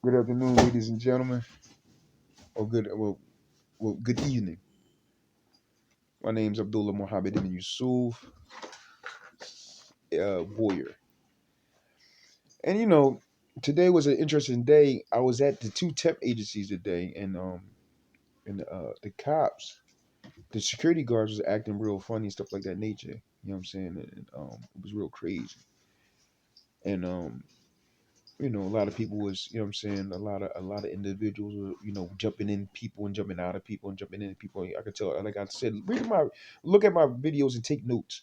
Good afternoon, ladies and gentlemen, or good evening. My name's Abdullah Mohammed Ibn Yusuf, Warrior. And today was an interesting day. I was at the two temp agencies today, and the cops, the security guards was acting real funny and stuff like that nature. You know what I'm saying? And it was real crazy. And a lot of people was, you know what I'm saying, a lot of individuals were, jumping in people and jumping out of people and jumping in people. I could tell, like I said, look at my videos and take notes.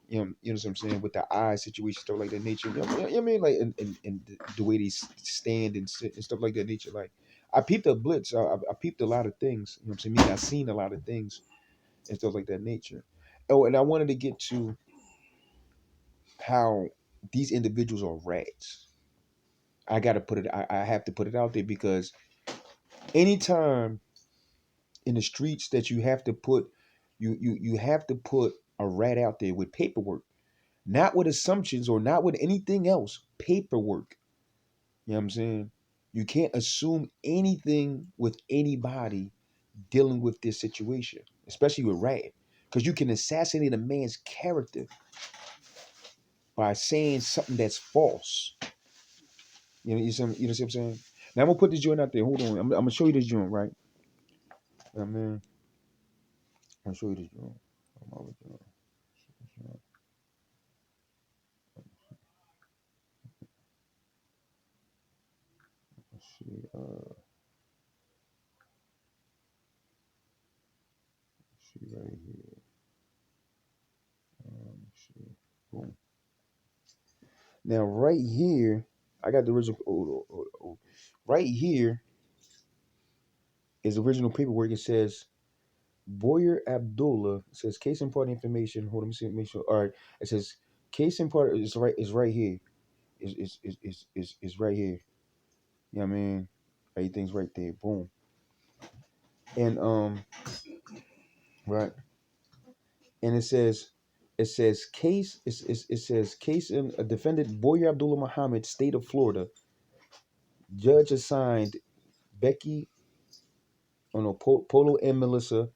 You know what I'm saying, with the eye situation, stuff like that nature. You know what I mean, like and the way they stand and sit and stuff like that nature. Like I peeped a blitz. I peeped a lot of things. You know what I'm saying. I seen a lot of things and stuff like that nature. Oh, and I wanted to get to how these individuals are rats. I got to put it. I have to put it out there because anytime in the streets that you have to put a rat out there with paperwork, not with assumptions or not with anything else. Paperwork. You know what I'm saying? You can't assume anything with anybody dealing with this situation, especially with rat, because you can assassinate a man's character by saying something that's false. You know what I'm saying? Now I'm gonna put this joint out there. Hold on, I'm gonna show you this joint, right? I mean, I'm gonna show you this joint. Let's see. Let's see right here. Let's see. Boom. Now right here, I got the original. Right here is the original paperwork. It says Boyer Abdullah. It says case in part information. Hold on, let me see. Make sure. All right. It says case in part is right. Is right here. Is right here. You know what I mean? Everything's right there. Boom. And right. And it says case. It says case in a defendant Boyer Abdullah Muhammad, state of Florida. Judge assigned Becky. Oh no, Polo and Melissa,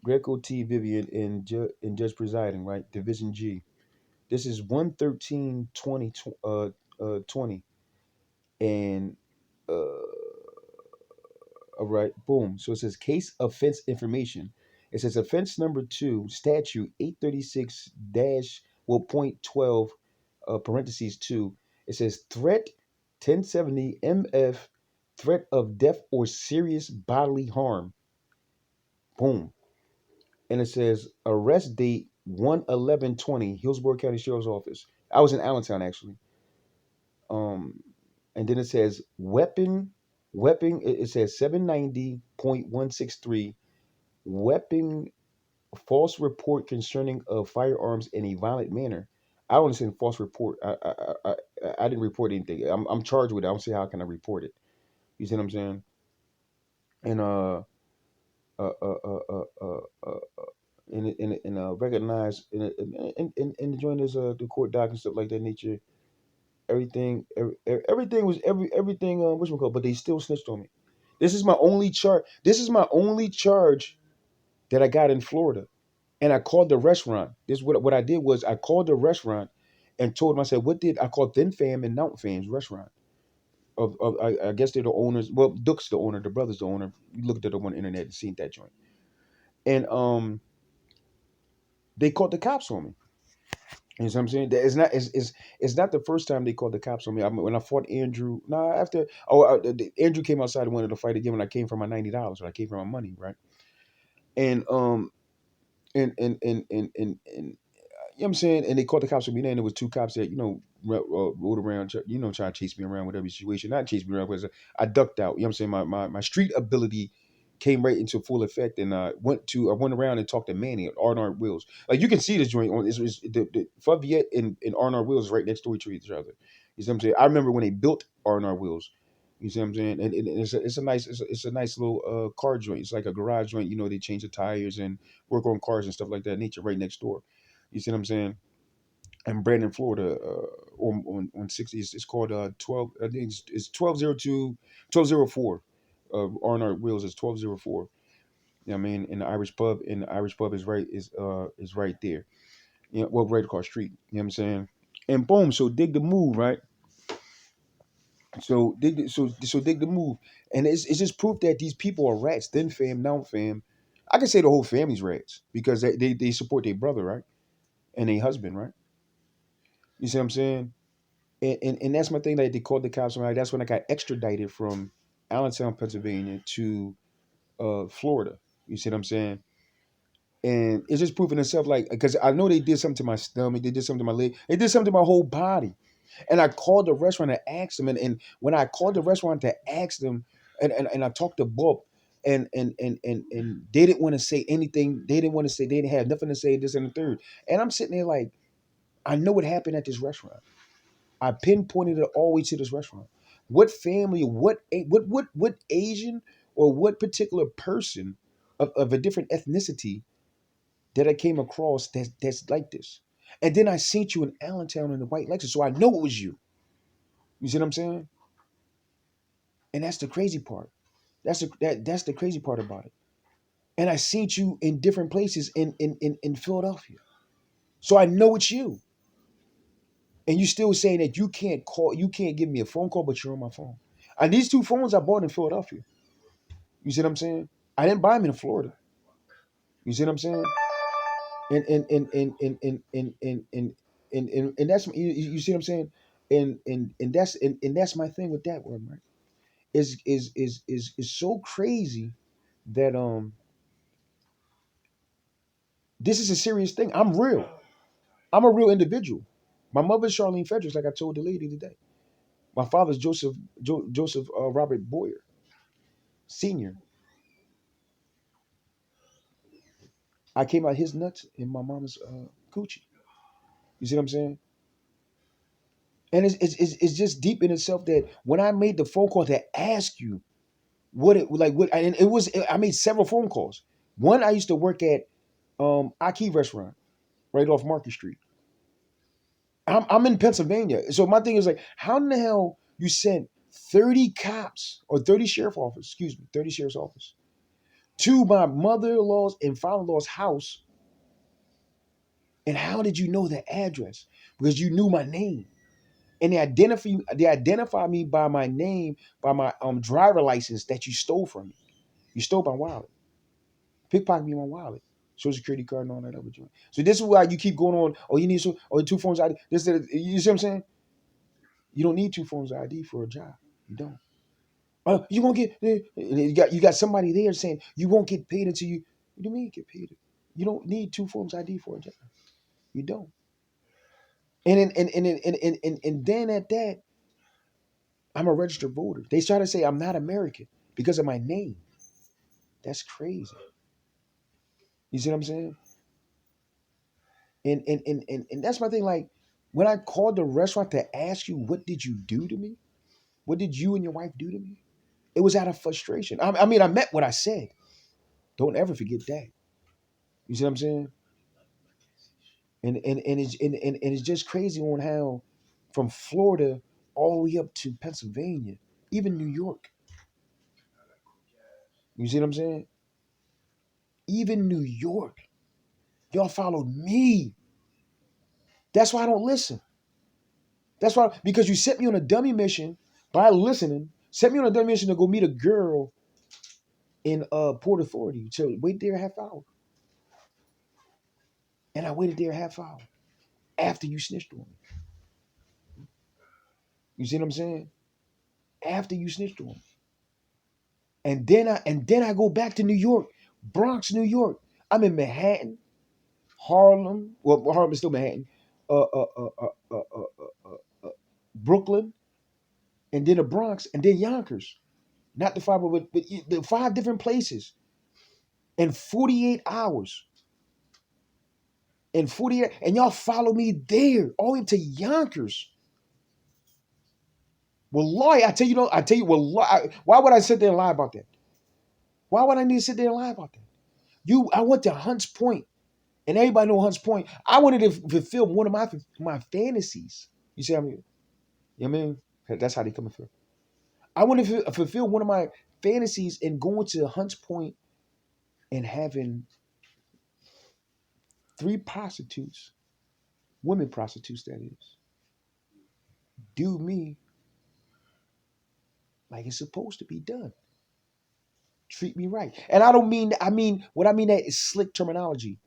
Greco T. Vivian, and Judge presiding, right? Division G. This is 11320 20. And all right, boom. So it says case offense information. It says offense number 2, statute 836 dash point 12 parentheses 2. It says threat 1070 MF, threat of death or serious bodily harm. Boom. And it says arrest date 1/11/20, Hillsborough County Sheriff's Office. I was in Allentown actually. And then it says weapon. It says 790.163 weapon false report concerning of firearms in a violent manner. I don't understand false report. I didn't report anything. I'm charged with it. I don't see how can I report it. You see what I'm saying? And uh, uh, uh, uh, uh, uh, and recognize and join this the court doc and stuff like that nature. Everything was everything what's it called, but they still snitched on me. This is my only charge. This is my only charge that I got in Florida, and I called the restaurant. This what I did was I called the restaurant and told them. I said, "What did I called Thin Fam and Mount Fam's restaurant?" I guess they're the owners. Well, Duke's the owner. The brother's the owner. You looked at them on the internet and seen that joint, and they called the cops on me. You know what I'm saying? It's not the first time they called the cops on me. When I fought Andrew, nah, after Andrew came outside and wanted to fight again when I came for my $90 when I came for my money, right? And and you know what I'm saying? And they called the cops on me, and there was two cops that rode around, trying to chase me around with every situation. Not chase me around because I ducked out. You know what I'm saying? My street ability came right into full effect, and I went around and talked to Manny at R&R Wheels. Like you can see this joint on the Faviette and R&R Wheels is right next door to each other. You see what I'm saying? I remember when they built R&R Wheels. You see what I'm saying? And it's a nice little car joint. It's like a garage joint. They change the tires and work on cars and stuff like that nature right next door. You see what I'm saying? in Brandon, Florida, on 60. It's called 12. I think it's 1202, 1204. R&R Wheels is 1204. You know what I mean? In the Irish pub, and the Irish pub is right there. You know, well, right across the street. You know what I'm saying? And boom, so dig the move, right? So dig the move, and it's just proof that these people are rats. Then fam, now fam, I can say the whole family's rats because they support their brother, right, and their husband, right. You see what I'm saying? And that's my thing that they called the cops on. That's when I got extradited from Allentown, Pennsylvania to Florida. You see what I'm saying? And it's just proving itself, like, because I know they did something to my stomach, they did something to my leg, they did something to my whole body. And I called the restaurant and asked them, and when I called the restaurant to ask them, and I talked to Bob, and they didn't want to say anything. They didn't want to say, they didn't have nothing to say, this and the third. And I'm sitting there like, I know what happened at this restaurant. I pinpointed it all the way to this restaurant. What family, what Asian or what particular person of a different ethnicity that I came across that's like this? And then I seen you in Allentown in the white Lexus, so I know it was you. You see what I'm saying? And that's the crazy part. That's the crazy part about it. And I seen you in different places in Philadelphia, so I know it's you. And you still saying that you can't call, you can't give me a phone call, but you're on my phone. And these two phones I bought in Philadelphia. You see what I'm saying? I didn't buy them in Florida. You see what I'm saying? And that's, you see what I'm saying? And that's my thing with that one, right? Is so crazy that this is a serious thing. I'm real. I'm a real individual. My mother's Charlene Fredericks, like I told the lady today. My father's Joseph Robert Boyer Senior. I came out his nuts in my mama's coochie. You see what I'm saying? And it's just deep in itself that when I made the phone call to ask you what it like, what, and it was, I made several phone calls. One, I used to work at Aki restaurant right off Market Street. I'm in Pennsylvania, so my thing is like, how in the hell you sent 30 cops or 30 sheriff office, excuse me, 30 sheriff's office to my mother-in-law's and father-in-law's house, and how did you know the address? Because you knew my name. And they identify me by my name, by my driver license that you stole from me. You stole my wallet, pickpocketed me my wallet, social security card, and all that other joint. So this is why you keep going on. Oh, you need so, or two phones ID. This, that, you see what I'm saying? You don't need two phones ID for a job. You don't. You won't get. You got somebody there saying you won't get paid until you. What do you mean get paid? You don't need two forms ID for a job. You don't. And then at that, I'm a registered voter. They try to say I'm not American because of my name. That's crazy. You see what I'm saying? And that's my thing. Like, when I called the restaurant to ask you, what did you do to me? What did you and your wife do to me? It was out of frustration. I mean, I meant what I said. Don't ever forget that. You see what I'm saying? And it's just crazy on how from Florida all the way up to Pennsylvania, even New York. You see what I'm saying? Even New York, y'all followed me. That's why I don't listen. That's why, because you sent me on a dummy mission by listening. Sent me on a dummy mission to go meet a girl in Port Authority. To wait there a half hour, and I waited there a half hour after you snitched on me. You see what I'm saying? After you snitched on me, and then I go back to New York, Bronx, New York. I'm in Manhattan, Harlem. Well, Harlem is still Manhattan. Uh, uh, uh, uh, uh, uh, Brooklyn, and then the Bronx, and then Yonkers. Not the five, but the five different places in 48 hours. In 48, and y'all follow me there, all the way to Yonkers. Wallahi, I tell you, wallahi, why would I sit there and lie about that? Why would I need to sit there and lie about that? I went to Hunts Point. And everybody know Hunts Point. I wanted to fulfill one of my fantasies. You see what I mean? You know what I mean? That's how they coming through. I want to fulfill one of my fantasies and going to Hunts Point and having three prostitutes, women prostitutes that is, do me like it's supposed to be done. Treat me right. And I don't mean, I mean, what I mean that is slick terminology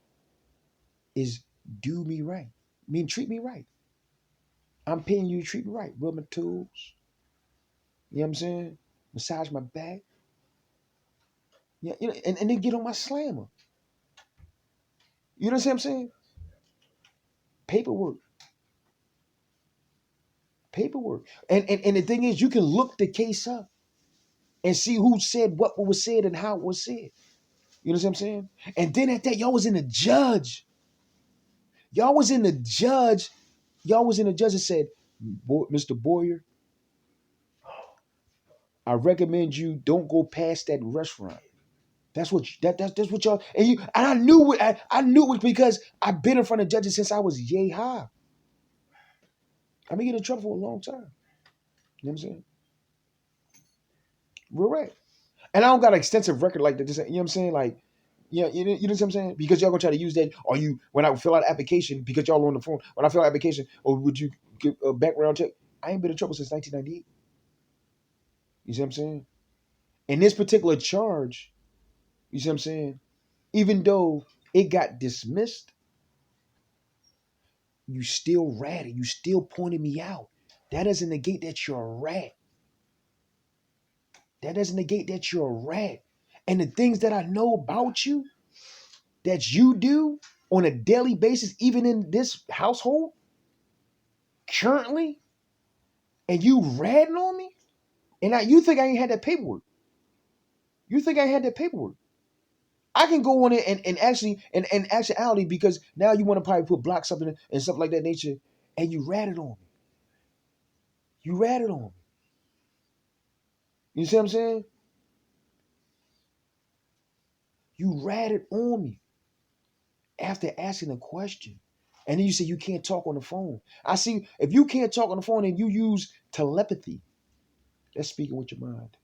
is do me right. I mean, treat me right. I'm paying you to treat me right. Rub my tools. You know what I'm saying? Massage my back. Yeah, you know, and then get on my slammer. You know what I'm saying? Paperwork. Paperwork. And the thing is, you can look the case up and see who said what was said and how it was said. You know what I'm saying? And then at that, y'all was in the judge. Y'all was in the judge. Y'all was in the judge and said, Mr. Boyer, I recommend you don't go past that restaurant. That's what that's what y'all and I knew it. I knew it because I've been in front of judges since I was yay high. I've been getting in trouble for a long time. You know what I'm saying? Real right. And I don't got an extensive record like that. You know what I'm saying? Like, yeah, you know what I'm saying? Because y'all gonna try to use that. Or you when I fill out an application because y'all on the phone. When I fill out an application, or would you give a background check? I ain't been in trouble since 1998. You see what I'm saying? And this particular charge, you see what I'm saying? Even though it got dismissed, you still ratted. You still pointed me out. That doesn't negate that you're a rat. That doesn't negate that you're a rat. And the things that I know about you, that you do on a daily basis, even in this household, currently, and you ratting on me, and now you think I ain't had that paperwork. You think I had that paperwork. I can go on it and actually, and actuality, because now you want to probably put block something and stuff like that nature, and you ratted on me. You ratted on me. You see what I'm saying? You ratted on me after asking a question. And then you say you can't talk on the phone. I see if you can't talk on the phone and you use telepathy, that's speaking with your mind.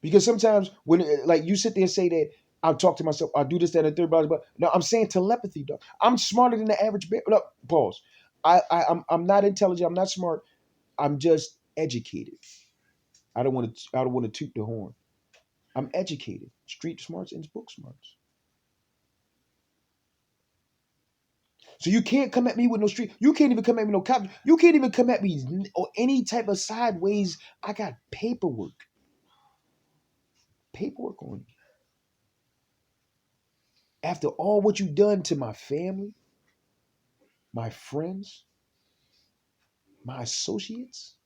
Because sometimes when like you sit there and say that I'll talk to myself, I'll do this, that, and the third, blah, blah. No, I'm saying telepathy, dog. I'm smarter than the average bear. No, pause. I'm not intelligent. I'm not smart. I'm just educated. I don't want to toot the horn. I'm educated. Street smarts and book smarts. So you can't come at me with no street. You can't even come at me no cop. You can't even come at me or any type of sideways. I got paperwork. Paperwork on you. After all what you done to my family, my friends, my associates,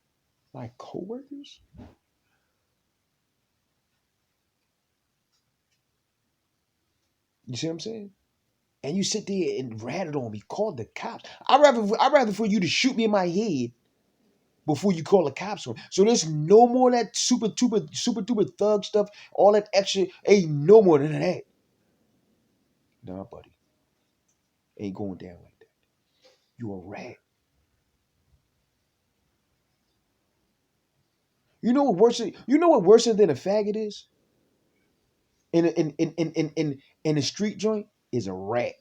my coworkers. You see what I'm saying? And you sit there and ratted on me, called the cops. I'd rather for you to shoot me in my head before you call the cops on. So there's no more of that super duper thug stuff, all that extra. Ain't no more than that. Nah, buddy. Ain't going down like that. You a rat. You know what worse than a faggot is? In a street joint is a rat.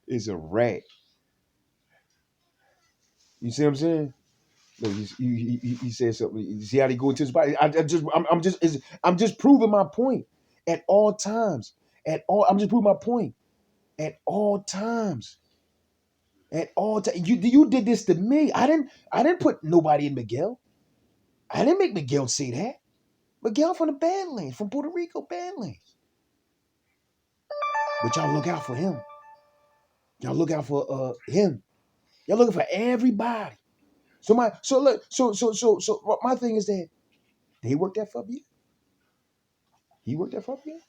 Is a rat. You see what I'm saying? Look, he said something. You see how they go into his body? I'm just proving my point at all times. I'm just proving my point at all times. At all times. You did this to me. I didn't put nobody in Miguel. I didn't make Miguel say that. Miguel from the Badlands, from Puerto Rico Badlands. But y'all look out for him. Y'all look out for him. Y'all looking for everybody. So my thing is that they worked that for you. He worked that for you.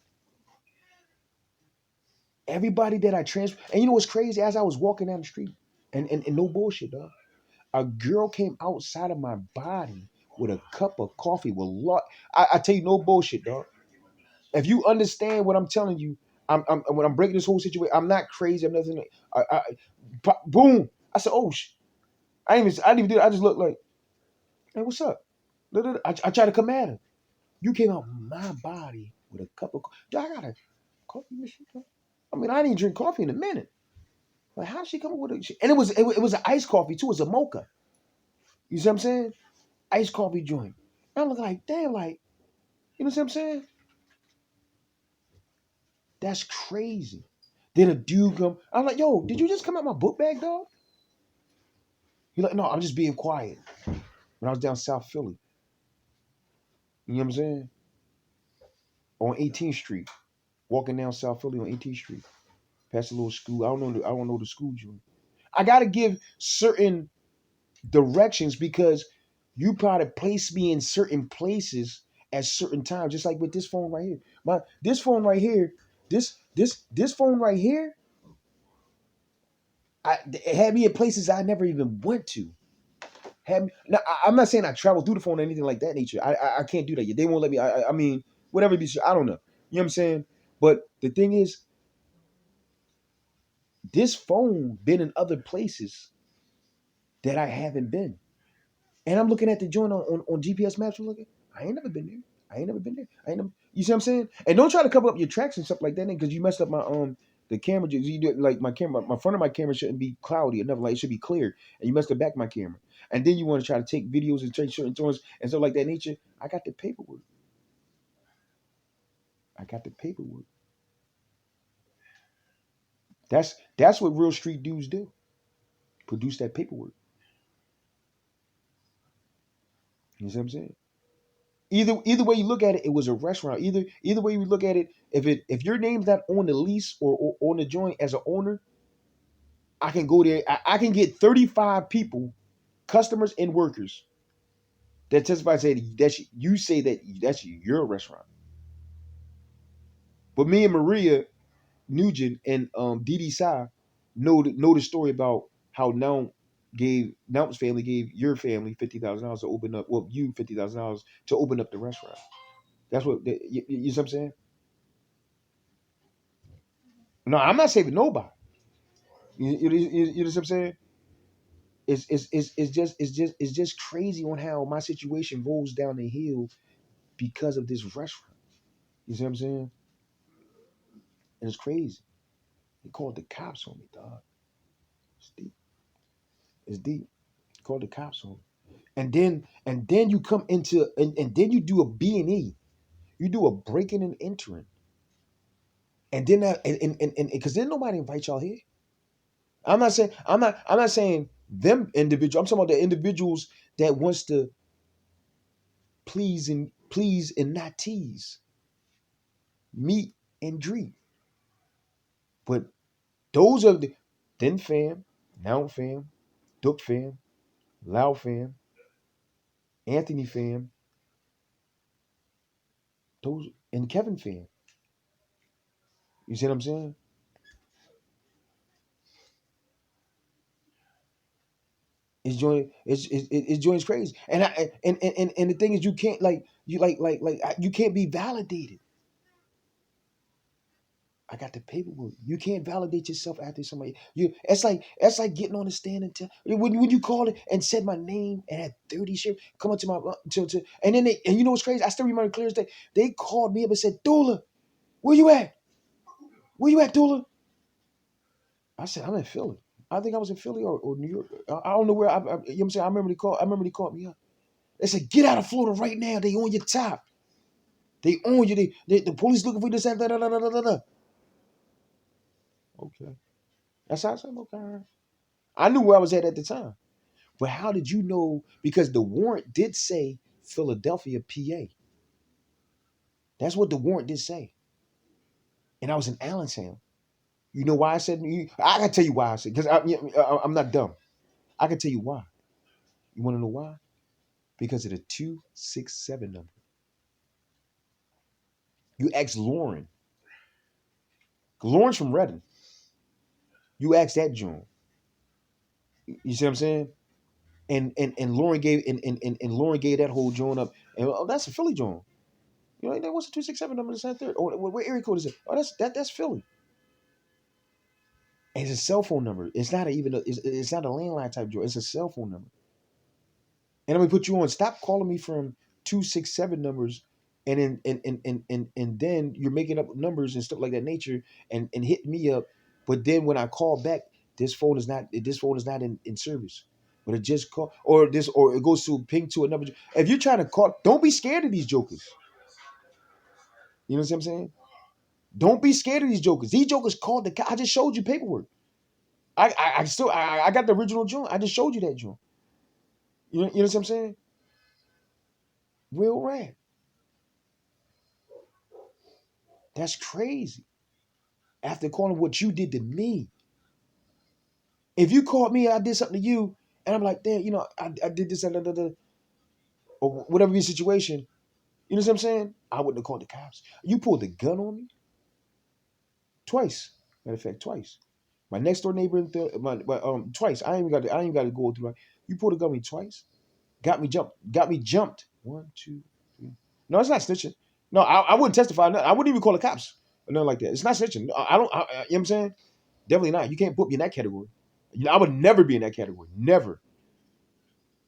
Everybody that I transfer, and you know what's crazy? As I was walking down the street, and no bullshit, dog. A girl came outside of my body with a cup of coffee with lot. I tell you, no bullshit, dog. If you understand what I'm telling you, I'm when I'm breaking this whole situation, I'm not crazy. I'm nothing. Boom. I said, oh, I didn't even do it. I just looked like, hey, what's up? I tried to come at her. You came out my body with a cup of. I got a coffee machine. I mean, I didn't drink coffee in a minute. Like, how did she come up with it? And it was an iced coffee too. It was a mocha. You see what I'm saying? Iced coffee joint. And I'm looking like, damn, like, you know what I'm saying? That's crazy. Then a dude come. I'm like, yo, did you just come out my book bag, dog? He's like, no, I'm just being quiet. When I was down South Philly, you know what I'm saying? On 18th Street, walking down South Philly on 18th Street, past a little school. I don't know the school joint. I gotta give certain directions because you probably place me in certain places at certain times, just like with this phone right here. This phone right here, this phone right here, it had me in places I never even went to. Now, I'm not saying I travel through the phone or anything like that nature. I can't do that. They won't let me. I mean, whatever be. I don't know. You know what I'm saying? But the thing is, this phone been in other places that I haven't been. And I'm looking at the joint on GPS maps. I'm looking, I ain't never been there. I ain't never been there. I ain't never, you see what I'm saying? And don't try to cover up your tracks and stuff like that, because you messed up my the camera. You do like my camera, my front of my camera shouldn't be cloudy or nothing. Like, it should be clear. And you messed up back my camera. And then you want to try to take videos and take certain joints and stuff like that nature. I got the paperwork. I got the paperwork. That's what real street dudes do. Produce that paperwork. You see what I'm saying? Either way you look at it, it was a restaurant. Either way you look at it, if your name's not on the lease or on the joint as an owner, I can go there. I can get 35 people, customers and workers, that testify, say that you say that that's your restaurant. But me and Maria Nugent and Dee Dee Sa know the story about how Nell's family gave your family $50,000 to open up. Well, you $50,000 to open up the restaurant. That's what you see what I'm saying. No, I'm not saving nobody. You know what I'm saying? It's just crazy on how my situation rolls down the hill because of this restaurant. You see what I'm saying? And it's crazy. They called the cops on me, dog. It's deep. It's deep. Called the cops on me. And then you come into and then you do a B&E. You do a breaking and entering. And then that and because then nobody invite y'all here. I'm not saying them individual. I'm talking about the individuals that wants to please and not tease, meet and greet. But those are the then fam, now fam, Duck fam, Lau fam, Anthony fam, those and Kevin fam. You see what I'm saying? It's joint crazy. And the thing is, you can't you can't be validated. I got the paperwork. You can't validate yourself after somebody. It's like getting on the stand and tell when you called it and said my name and had 30 shit come up to my and then and you know what's crazy? I still remember clear as day. They called me up and said, Dula, where you at? Where you at, Dula? I said, I'm in Philly. I think I was in Philly or New York. I don't know where. You know what I'm saying? I remember they called me up. They said, get out of Florida right now. They on your top. They own you. The police looking for you. This and da. Okay. That's how I said, okay. I knew where I was at the time. But how did you know? Because the warrant did say Philadelphia, PA. That's what the warrant did say. And I was in Allentown. You know why I said? I can tell you why I said, because I'm not dumb. I can tell you why. You want to know why? Because of the 267 number. You ask Lauren. Lauren's from Reading. You ask that June. You see what I'm saying? And Lauren gave and Lauren gave that whole joint up. And that's a Philly joint. You know, what's the 267 number? This and third. Oh, what area code is it? Oh, that's Philly. And it's a cell phone number. It's not even it's not a landline type joint. It's a cell phone number. And I'm gonna put you on. Stop calling me from 267 numbers, and then you're making up numbers and stuff like that nature, and hitting me up. But then when I call back, this phone is not in service. But it just call or it goes to ping to a number. If you're trying to call, don't be scared of these jokers. You know what I'm saying? Don't be scared of these jokers. These jokers called the. I just showed you paperwork. I got the original joint. I just showed you that joint. You know what I'm saying? Real rap. That's crazy. After calling what you did to me. If you called me and I did something to you, and I'm like, damn, I did this and or whatever your situation, you know what I'm saying? I wouldn't have called the cops. You pulled the gun on me twice. Matter of fact, twice. My next door neighbor, twice. I ain't got to go through. You pulled the gun on me twice. Got me jumped. One, two, three. No, it's not snitching. No, I wouldn't testify. No, I wouldn't even call the cops or nothing like that. It's not snitching. I don't. You know what I'm saying? Definitely not. You can't put me in that category. I would never be in that category. Never.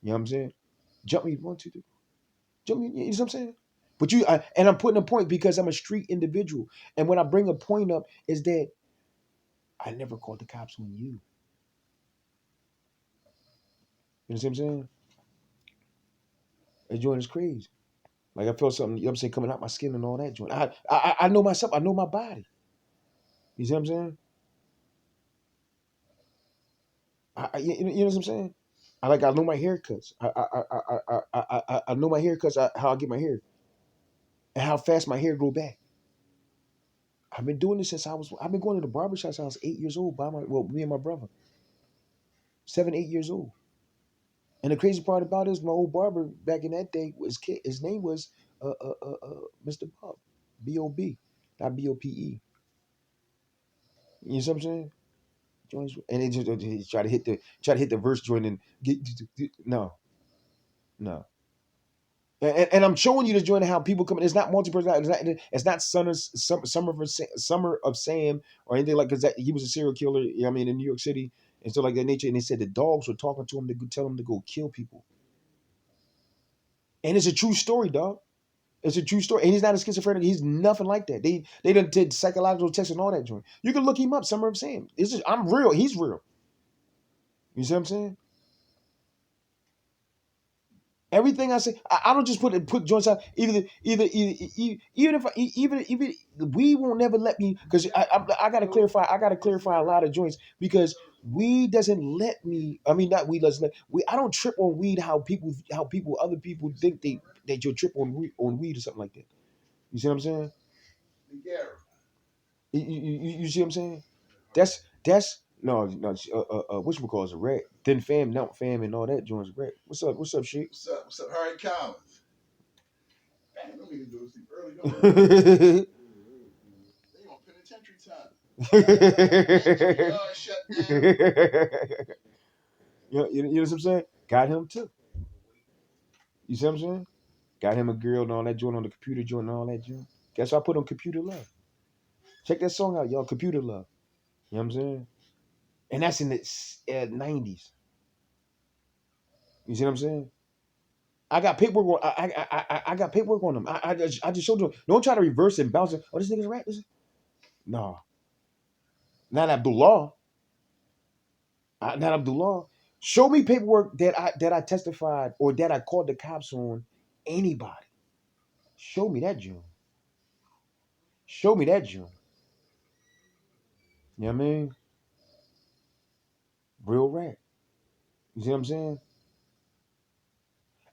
You know what I'm saying? Jump me one, two, three. Jump me. You know what I'm saying? But and I'm putting a point because I'm a street individual. And when I bring a point up, is that I never called the cops on you. You know what I'm saying? That joint is crazy. Like I felt something, you know what I'm saying, coming out my skin and all that joint. I know myself. I know my body. You see what I'm saying? You know what I'm saying? I know my haircuts. I know my haircuts. How I get my hair and how fast my hair grow back. I've been doing this since I've been going to the barbershop since I was 8 years old me and my brother. 7, 8 years old. And the crazy part about it is my old barber back in that day his name was Mr. Bob. B-O-B. Not B-O-P-E. You know what I'm saying? And it just he try to hit the verse joint and no, no. And I'm showing you this joint how people come in. It's not multi-personality. It's not Summer of Sam or anything like because he was a serial killer. You know what I mean, in New York City and stuff like that nature. And they said the dogs were talking to him to tell him to go kill people. And it's a true story, dog. It's a true story. And he's not a schizophrenic. He's nothing like that. They done did psychological tests and all that joint. You can look him up. Summer of Sam. I'm real. He's real. You see what I'm saying? Everything I say, I don't just put joints out. Even we won't never let me because I gotta clarify. I gotta clarify a lot of joints because weed doesn't let me. I mean, not weed doesn't let we. I don't trip on weed. Other people think that you'll trip on weed or something like that. You see what I'm saying? You see what I'm saying? That's no which one calls a rat? Then fam, not fam, and all that joints rat. What's up? What's up, shit? What's up, Harry Collins? Man, I don't need to go to sleep early. you They on penitentiary time. Shut down. know what I'm saying? Got him too. You see what I'm saying? Got him a girl and all that joint on the computer joint and all that joint. Guess what I put on Computer Love? Check that song out, y'all. Computer Love. You know what I'm saying? And that's in the 90s. You see what I'm saying? I got paperwork on. I got paperwork on them. I just showed you. Don't try to reverse and bounce it. Oh, this nigga's a rat. No, not Abdullah. Not Abdullah. Show me paperwork that I testified or that I called the cops on anybody. Show me that June. Show me that June. You know what I mean? Real rat. You see what I'm saying?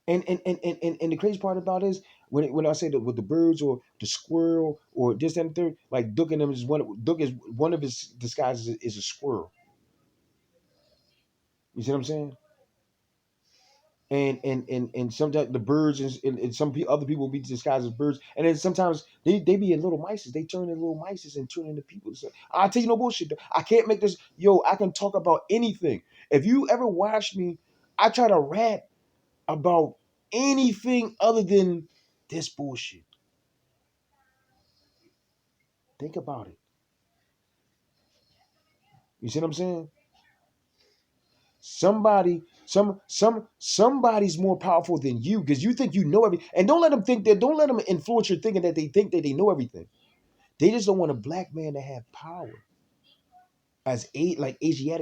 And the crazy part about it is when I say that with the birds or the squirrel or this and the third, like Duck and them is Duck is one of his disguises is a squirrel. You see what I'm saying? And sometimes the birds and other people be disguised as birds, and then sometimes they be in little mice. They turn into little mice and turn into people. So I tell you no bullshit. Though. I can't make this. Yo, I can talk about anything. If you ever watch me, I try to rap about anything other than this bullshit. Think about it. You see what I'm saying? Somebody's more powerful than you because you think you know everything. And don't let them think that. Don't let them influence your thinking that they think that they know everything. They just don't want a black man to have power as like Asiatic.